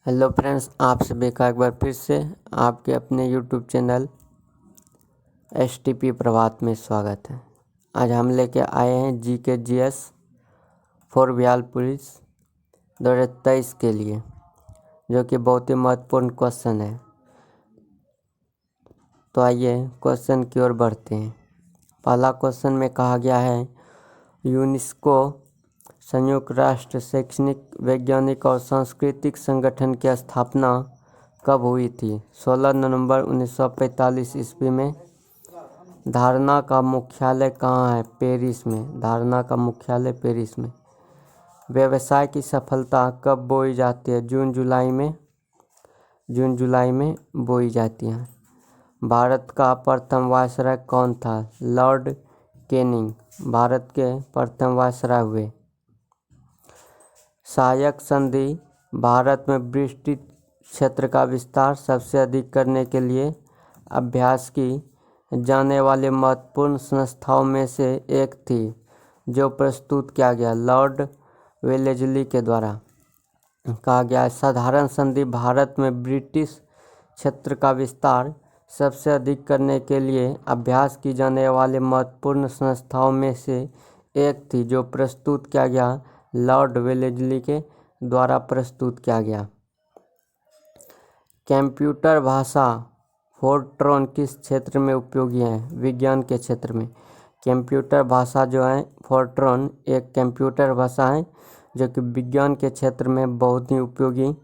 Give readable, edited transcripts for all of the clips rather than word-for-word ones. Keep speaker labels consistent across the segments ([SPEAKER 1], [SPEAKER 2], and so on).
[SPEAKER 1] Hello friends, आप सभी का एक बार फिर से आपके अपने यूट्यूब चैनल STP प्रभात में स्वागत है। आज हम लेके आए हैं GS फॉर बिहार पुलिस 2023 के लिए, जो कि बहुत ही महत्वपूर्ण क्वेश्चन है। तो आइए क्वेश्चन की ओर बढ़ते हैं। पहला क्वेश्चन में कहा गया है, यूनेस्को संयुक्त राष्ट्र शैक्षणिक, वैज्ञानिक और सांस्कृतिक संगठन की स्थापना कब हुई थी? 16 नवंबर 1945 ईस्वी में। धारणा का मुख्यालय कहाँ है? पेरिस में। धारणा का मुख्यालय पेरिस में। व्यवसाय की सफलता कब बोई जाती है? जून जुलाई में बोई जाती है। भारत का प्रथम वायसराय कौन था? लॉर्ड कैनिंग भारत के प्रथम वायसराय हुए। सहायक संधि भारत में ब्रिटिश क्षेत्र का विस्तार सबसे अधिक करने के लिए अभ्यास की जाने वाली महत्वपूर्ण संस्थाओं में से एक थी, जो प्रस्तुत किया गया लॉर्ड वेलेस्ली के द्वारा। कहा गया है, साधारण संधि भारत में ब्रिटिश क्षेत्र का विस्तार सबसे अधिक करने के लिए अभ्यास की जाने वाली महत्वपूर्ण संस्थाओं में से एक थी, जो प्रस्तुत किया गया लॉर्ड वेलेस्ली के द्वारा प्रस्तुत किया गया। कंप्यूटर भाषा फोर्ट्रॉन किस क्षेत्र में उपयोगी है? विज्ञान के क्षेत्र में। कंप्यूटर भाषा जो है फोर्ट्रॉन एक कंप्यूटर भाषा है जो कि विज्ञान के क्षेत्र में बहुत ही उपयोगी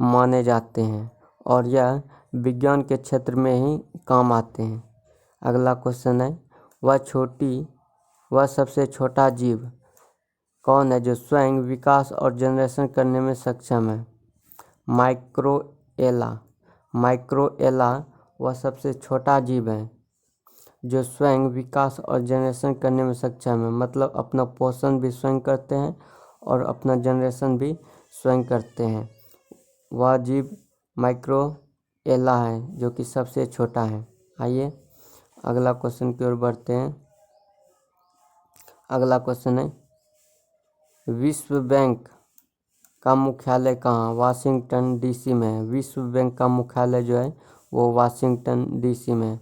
[SPEAKER 1] माने जाते हैं और यह विज्ञान के क्षेत्र में ही काम आते हैं। अगला क्वेश्चन है, वह सबसे छोटा जीव कौन है जो स्वयं विकास और जनरेशन करने में सक्षम है? माइक्रोएला वह सबसे छोटा जीव है जो स्वयं विकास और जनरेशन करने में सक्षम है, मतलब अपना पोषण भी स्वयं करते हैं और अपना जनरेशन भी स्वयं करते हैं। वह जीव माइक्रोएला है जो कि सबसे छोटा है। आइए अगला क्वेश्चन की ओर बढ़ते हैं। अगला क्वेश्चन है, विश्व बैंक का मुख्यालय कहाँ? वाशिंगटन DC में है। विश्व बैंक का मुख्यालय जो है वो वाशिंगटन DC में है।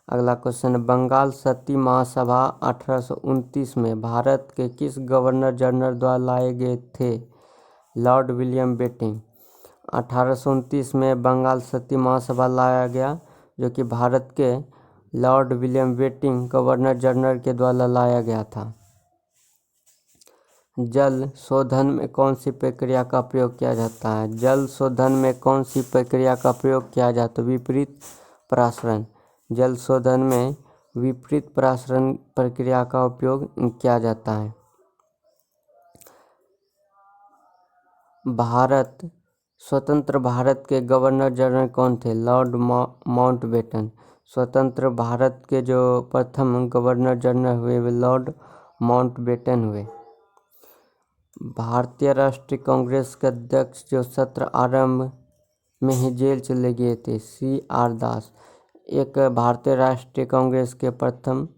[SPEAKER 1] अगला क्वेश्चन है, बंगाल सती महासभा 1829 में भारत के किस गवर्नर जनरल द्वारा लाए गए थे? Lord William Bentinck. 1829 में बंगाल सती महासभा लाया गया, जो कि भारत के Lord William Bentinck governor general के द्वारा लाया गया था। जल शोधन में कौन सी प्रक्रिया का प्रयोग किया जाता है? जल शोधन में कौन सी प्रक्रिया का प्रयोग किया जाता है? विपरीत परासरण। जल शोधन में विपरीत परासरण प्रक्रिया का उपयोग किया जाता है। स्वतंत्र भारत के गवर्नर जनरल कौन थे? Lord Mountbatten. स्वतंत्र भारत के जो प्रथम गवर्नर जनरल हुए वे लॉर्ड माउंटबेटन हुए। भारतीय राष्ट्रीय कांग्रेस के अध्यक्ष जो सत्र आरंभ में ही जेल चले गए थे, CR दास। एक भारतीय राष्ट्रीय कांग्रेस के प्रथम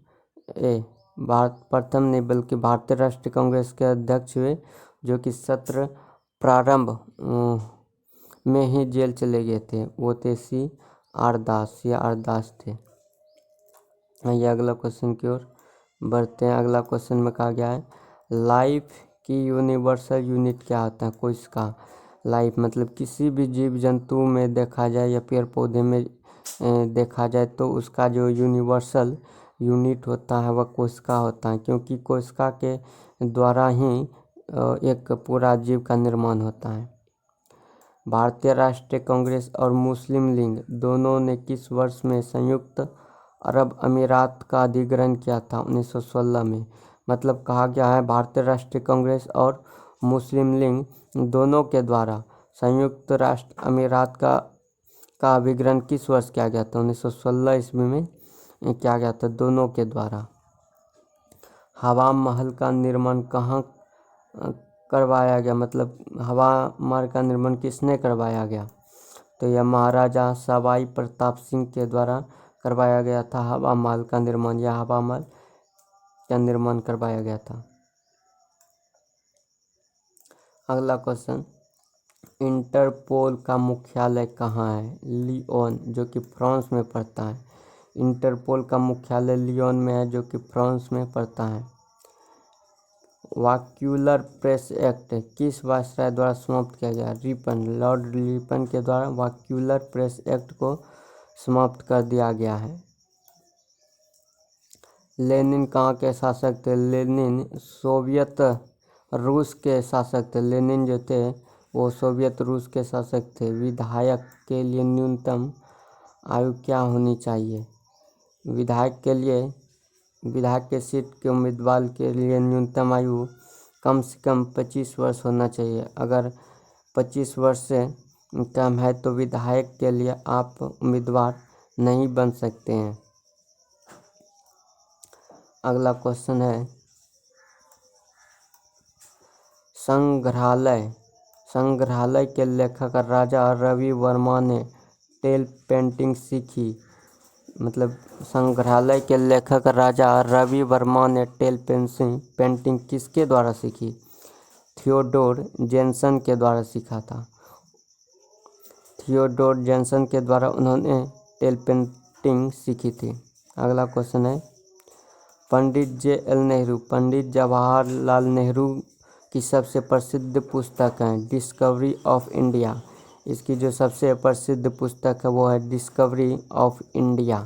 [SPEAKER 1] नहीं बल्कि भारतीय राष्ट्रीय कांग्रेस के अध्यक्ष हुए, जो कि सत्र प्रारंभ में ही जेल चले गए थे। वो थे CR दास थे। ये अगला क्वेश्चन की ओर बढ़ते हैं। अगला क्वेश्चन में कहा गया है, लाइफ की यूनिवर्सल यूनिट क्या होता है? कोशिका। लाइफ मतलब किसी भी जीव जंतु में देखा जाए या पेड़ पौधे में देखा जाए तो उसका जो यूनिवर्सल यूनिट होता है वह कोशिका होता है, क्योंकि कोशिका के द्वारा ही एक पूरा जीव का निर्माण होता है। भारतीय राष्ट्रीय कांग्रेस और मुस्लिम लीग दोनों ने किस वर्ष में संयुक्त अरब अमीरात का अधिग्रहण किया था? 1916 में। मतलब कहा गया है, भारतीय राष्ट्रीय कांग्रेस और मुस्लिम लीग दोनों के द्वारा संयुक्त राष्ट्र अमीरात का अधिग्रहण किस वर्ष किया गया था? 1916 ईस्वी में किया गया था, दोनों के द्वारा। हवा महल का निर्माण कहाँ करवाया गया? मतलब हवा महल का निर्माण किसने करवाया गया? तो यह महाराजा सवाई प्रताप सिंह के द्वारा करवाया गया था हवा महल का निर्माण। यह हवा महल का निर्माण करवाया गया था। अगला क्वेश्चन, इंटरपोल का मुख्यालय कहाँ है? लियोन, जो कि फ्रांस में पड़ता है। इंटरपोल का मुख्यालय लियोन में है, जो कि फ्रांस में पड़ता है। वाक्यूलर प्रेस एक्ट किस वायसराय द्वारा समाप्त किया गया? रिपन, लॉर्ड रिपन के द्वारा वाक्यूलर प्रेस एक्ट को समाप्त कर दिया गया है। लेनिन कहाँ के शासक थे? लेनिन सोवियत रूस के शासक थे। लेनिन जो थे वो सोवियत रूस के शासक थे। विधायक के लिए न्यूनतम आयु क्या होनी चाहिए? विधायक के सीट के उम्मीदवार के लिए न्यूनतम आयु कम से कम 25 वर्ष होना चाहिए। अगर 25 वर्ष से कम है तो विधायक के लिए आप उम्मीदवार नहीं बन सकते हैं। अगला क्वेश्चन है संग्रहालय के लेखक राजा रवि वर्मा ने टेल पेंटिंग सीखी। मतलब संग्रहालय के लेखक राजा रवि वर्मा ने टेल पेंटिंग किसके द्वारा सीखी? थियोडोर जेनसन के द्वारा सीखा था। थियोडोर जेनसन के द्वारा उन्होंने टेल पेंटिंग सीखी थी। अगला क्वेश्चन है पंडित जवाहरलाल नेहरू की सबसे प्रसिद्ध पुस्तक है डिस्कवरी ऑफ इंडिया। इसकी जो सबसे प्रसिद्ध पुस्तक है वो है डिस्कवरी ऑफ इंडिया।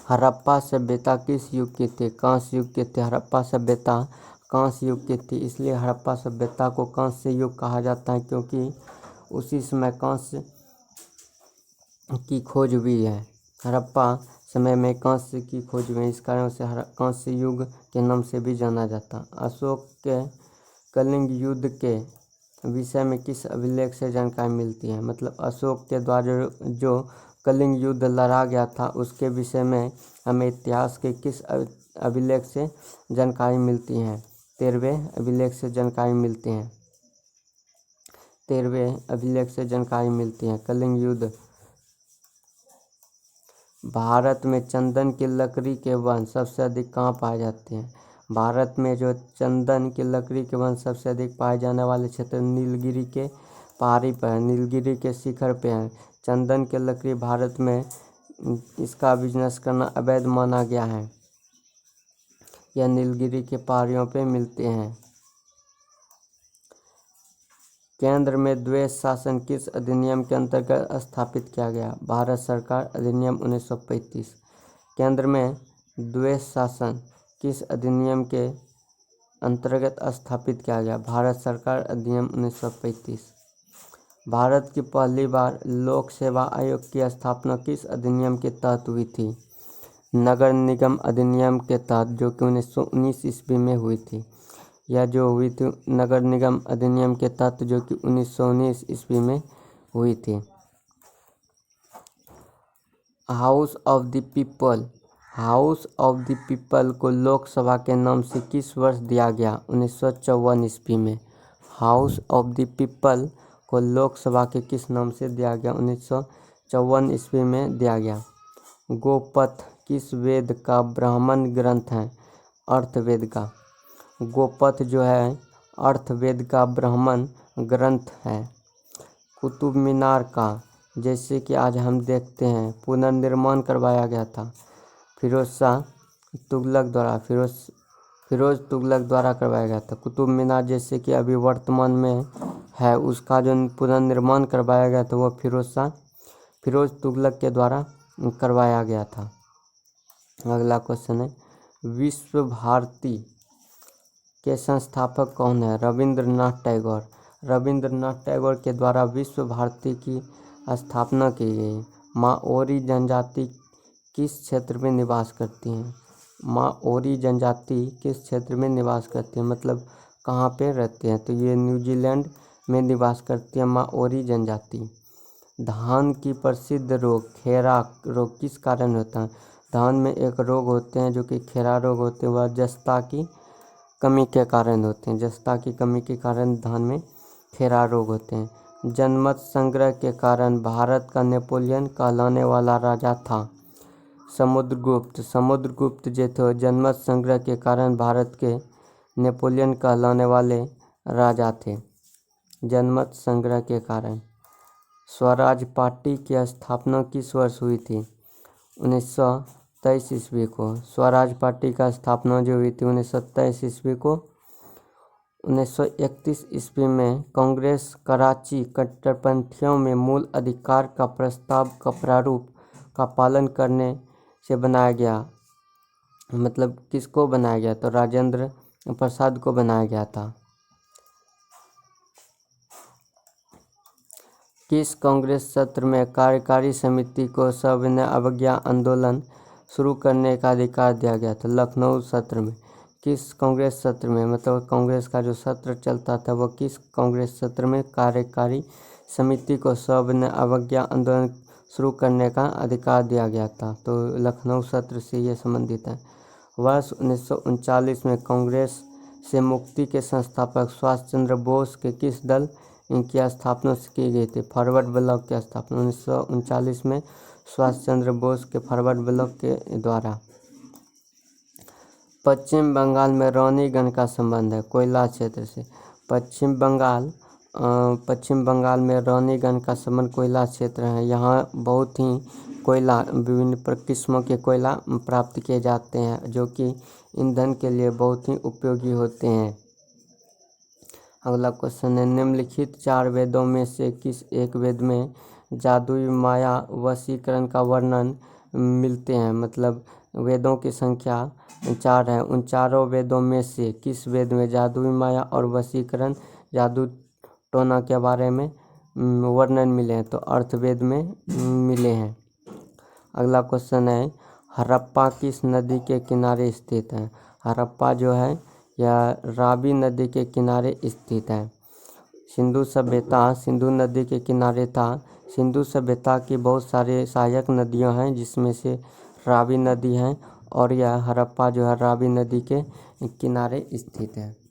[SPEAKER 1] हड़प्पा सभ्यता किस युग की थी? कांस्य युग की थी। हड़प्पा सभ्यता कांस्य युग की थी, इसलिए हड़प्पा सभ्यता को कांस्य युग कहा जाता है, क्योंकि उसी समय कांस्य की खोज हुई है। हड़प्पा समय में कांस्य की खोज हुई, इस कारण उसे कांस्य युग के नाम से भी जाना जाता। अशोक के कलिंग युद्ध के विषय में किस अभिलेख से जानकारी मिलती है? मतलब अशोक के द्वारा जो कलिंग युद्ध लड़ा गया था उसके विषय में हमें इतिहास के किस अभिलेख से जानकारी मिलती है? 13वें अभिलेख से जानकारी मिलती है। 13वें अभिलेख से जानकारी मिलती है कलिंग युद्ध। भारत में चंदन की लकड़ी के वन सबसे अधिक कहाँ पाए जाते हैं? भारत में जो चंदन की लकड़ी के वन सबसे अधिक पाए जाने वाले क्षेत्र नीलगिरी के पहाड़ी पर है, नीलगिरी के शिखर पे है। चंदन की लकड़ी भारत में इसका बिजनेस करना अवैध माना गया है। यह नीलगिरी के पहाड़ियों पे मिलते हैं। केंद्र में द्वैध शासन किस अधिनियम के अंतर्गत स्थापित किया गया? भारत सरकार अधिनियम 1935। केंद्र में द्वैध शासन किस अधिनियम के अंतर्गत स्थापित किया गया? भारत सरकार अधिनियम 1935। भारत की पहली बार लोक सेवा आयोग की स्थापना किस अधिनियम के तहत हुई थी? नगर निगम अधिनियम के तहत, जो कि 1919 ईस्वी में हुई थी। यह जो हुई थी नगर निगम अधिनियम के तहत, जो कि 1919 ईस्वी में हुई थी। हाउस ऑफ द पीपल को लोकसभा के नाम से किस वर्ष दिया गया? 1954 ईस्वी में। हाउस ऑफ द पीपल को लोकसभा के किस नाम से दिया गया? 1954 ईस्वी में दिया गया। गोपथ किस वेद का ब्राह्मण ग्रंथ है? अर्थवेद का। गोपथ जो है अर्थवेद का ब्राह्मण ग्रंथ है। कुतुब मीनार का, जैसे कि आज हम देखते हैं, पुनर्निर्माण करवाया गया था फिरोज तुगलक द्वारा करवाया गया था। कुतुब मीनार जैसे कि अभी वर्तमान में है, उसका जो पुनर्निर्माण करवाया गया था वो फिरोज तुगलक के द्वारा करवाया गया था। अगला क्वेश्चन है विश्व भारती के संस्थापक कौन है? रविंद्रनाथ टैगोर। रविंद्रनाथ टैगोर के द्वारा विश्व भारती की स्थापना की गई। माओरी जनजाति किस क्षेत्र में निवास करती हैं? माओरी जनजाति किस क्षेत्र में निवास करती है, मतलब कहाँ पे रहते हैं? तो ये न्यूजीलैंड में निवास करती है माओरी जनजाति। धान की प्रसिद्ध रोग खेरा रोग किस कारण होता है? धान में एक रोग होते हैं जो कि खेरा रोग होते हैं, वह जस्ता की कमी के कारण होते हैं। जस्ता की कमी के कारण धान में खेरा रोग होते हैं। जनमत संग्रह के कारण भारत का नेपोलियन कहलाने वाला राजा था समुद्रगुप्त। समुद्रगुप्त जो थे जनमत संग्रह के कारण भारत के नेपोलियन कहलाने वाले राजा थे। जनमत संग्रह के कारण। स्वराज पार्टी की स्थापना किस वर्ष हुई थी? 1923 ईस्वी को। स्वराज पार्टी का स्थापना जो हुई थी 1923 ईस्वी को। 1931 ईस्वी में कांग्रेस कराची कट्टरपंथियों में मूल अधिकार का प्रस्ताव का प्रारूप का पालन करने से बनाया गया। मतलब किसको बनाया गया? तो राजेंद्र प्रसाद को बनाया गया था। किस कांग्रेस सत्र में कार्यकारी समिति को सविनय अवज्ञा आंदोलन शुरू करने का अधिकार दिया गया था? लखनऊ सत्र में। किस कांग्रेस सत्र में? मतलब कांग्रेस का जो सत्र चलता था वो किस कांग्रेस सत्र में कार्यकारी समिति को सविनय अवज्ञा आंदोलन शुरू करने का अधिकार दिया गया था? तो लखनऊ सत्र से ये संबंधित है। वर्ष 1939 में कांग्रेस से मुक्ति के संस्थापक सुभाष चंद्र बोस के किस दल की स्थापना की गई थी? फॉरवर्ड ब्लॉक की स्थापना 1939 में सुभाष चंद्र बोस के फॉरवर्ड ब्लॉक के द्वारा। पश्चिम बंगाल में रानीगंज का संबंध है कोयला क्षेत्र से। पश्चिम बंगाल में रानीगंज का संबंध कोयला क्षेत्र है। यहाँ बहुत ही कोयला, विभिन्न किस्मों के कोयला प्राप्त किए जाते हैं जो कि ईंधन के लिए बहुत ही उपयोगी होते हैं। अगला क्वेश्चन है, निम्नलिखित 4 वेदों में से किस एक वेद में जादुई माया वशीकरण का वर्णन मिलते हैं? मतलब वेदों की संख्या 4 है। उन चारों वेदों में से किस वेद में जादुई माया और वशीकरण, जादू टोना के बारे में वर्णन मिले हैं? तो अर्थवेद में मिले हैं। अगला क्वेश्चन है, हड़प्पा किस नदी के किनारे स्थित है? हड़प्पा जो है यह रावी नदी के किनारे स्थित है। सिंधु सभ्यता सिंधु नदी के किनारे था। सिंधु सभ्यता की बहुत सारे सहायक नदियां हैं जिसमें से रावी नदी है और यह हड़प्पा जो है रावी नदी के किनारे स्थित है।